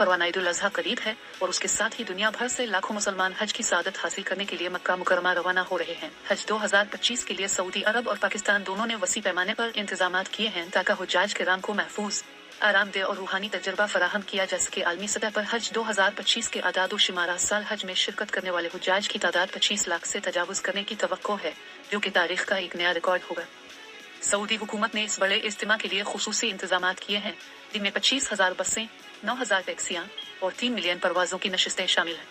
परवाना ईद उल अज़हा करीब है और उसके साथ ही दुनिया भर से लाखों मुसलमान हज की सादत हासिल करने के लिए मक्का मुकर्रमा रवाना हो रहे हैं। हज 2025 के लिए सऊदी अरब और पाकिस्तान दोनों ने वसी पैमाने पर इंतजामात किए हैं ताकि हुज्जाज किराम को महफूज, आरामदेह और रूहानी तजर्बा फराहम किया जा सके। आलमी सतह पर हज 2025 के आदाद शुमारा साल हज में शिरकत करने वाले हुज्जाज की तादाद 25 लाख से तजावुज़ करने की तवक्को है, जो कि तारीख का एक नया रिकॉर्ड होगा। सऊदी हुकूमत ने इस बड़े इज्तिमा के लिए खुसूसी इंतजामात किए हैं, जिनमें 25,000 बसें, 9,000 टैक्सियां और 3 मिलियन परवाजों की नशिस्तें शामिल हैं।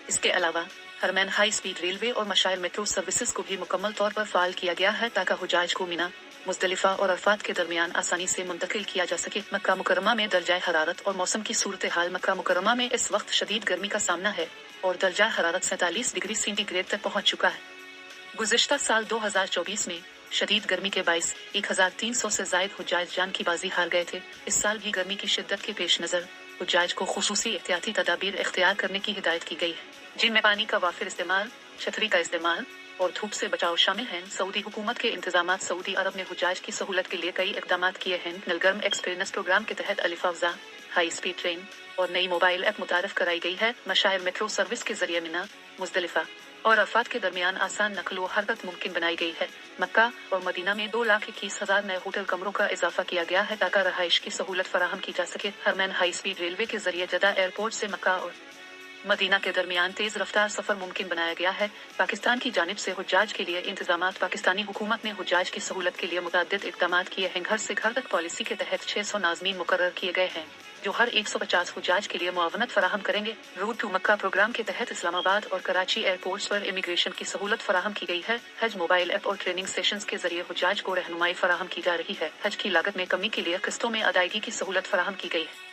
इसके अलावा हरमैन हाई स्पीड रेलवे और मशाइर मेट्रो सर्विसेज को भी मुकम्मल तौर पर फाल किया गया है ताकि हुज्जाज को मिना, मुज़दलिफा और अरफात के दरमियान आसानी से मुंतकिल किया जा सके। मक्का मुकर्रमा में दर्जा हरारत और मौसम की सूरत हाल। मक्का मुकर्रमा में इस वक्त शदीद गर्मी का सामना है और दर्जा हरारत 47 डिग्री सेंटीग्रेड तक पहुंच चुका है। गुज़िश्ता साल 2024 में शदीद गर्मी के बाइस 1300 से जायद हुज्जाज जान की बाजी हार गए थे। इस साल भी गर्मी की शिद्दत के पेश नज़र हुज्जाज को खुसूसी एहतियाती तदाबीर इख्तियार करने की हिदायत की गई है, जिनमें पानी का वाफिर इस्तेमाल, छतरी का इस्तेमाल और धूप से बचाव शामिल हैं। सऊदी हुकूमत के इंतजामात। सऊदी अरब ने हुज्जाज की सहूलत के लिए कई इक़दामात किए हैं। नलगर्म एक्सपीरियंस प्रोग्राम के तहत अलिफ अफ़ज़ा हाई स्पीड ट्रेन और नई मोबाइल ऐप मुतारफ कराई गई है। मशाइर मेट्रो सर्विस के जरिए मिना, मुज़दलिफा और अरफात के दरमियान आसान नकलो हरकत मुमकिन बनाई गई है। मक्का और मदीना में 2,21,000 नए होटल कमरों का इजाफा किया गया है ताकि रहाइश की सहूलत फराहम की जा सके। हरमैन हाई स्पीड रेलवे के जरिए जदा एयरपोर्ट से मक्का और मदीना के दरमियान तेज रफ्तार सफर मुमकिन बनाया गया है। पाकिस्तान की जानिब से हुज्जाज के लिए इंतजामात। पाकिस्तानी हुकूमत ने हुज्जाज की सहूलत के लिए मुतअद्दिद इक़दामात किए हैं। घर से घर तक पॉलिसी के तहत 600 नाज़मीन मुकर्रर किए गए हैं, जो हर 150 हुज्जाज के लिए मुआवनत फराहम करेंगे। रूट टू मक्का प्रोग्राम के तहत इस्लामाबाद और कराची एयरपोर्ट्स पर इमिग्रेशन की सहूलत फराहम की गई है। हज मोबाइल ऐप और ट्रेनिंग सेशंस के जरिए हुज्जाज को रहनुमाई फराहम की जा रही है। हज की लागत में कमी के लिए किस्तों में अदायगी की सहूलत फराहम की गई है।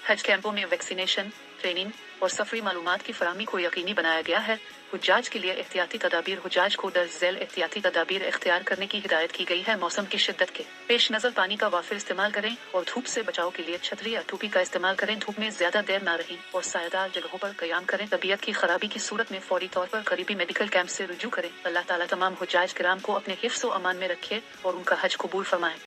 हज कैंपों में वैक्सीनेशन, ट्रेनिंग और सफरी मालूमात की फराहमी को यकीनी बनाया गया है। हुज्जाज के लिए एहतियाती तदाबीर। हुज्जाज को दर्ज झैल एहतियाती तदाबीर इख्तियार करने की हिदायत की गई है। मौसम की शिद्दत के पेश नज़र पानी का वाफिर इस्तेमाल करें और धूप से बचाव के लिए छतरी या टोपी का इस्तेमाल करें। धूप में ज्यादा देर ना रहें और सायादार जगहों पर क़याम करें। तबीयत की खराबी की सूरत में फौरी तौर पर करीबी मेडिकल कैंप से रुजू करें। अल्लाह ताला तमाम हुज्जाज किराम को अपने हिफ्ज़ व अमान में रखे और उनका हज कबूल फरमाए।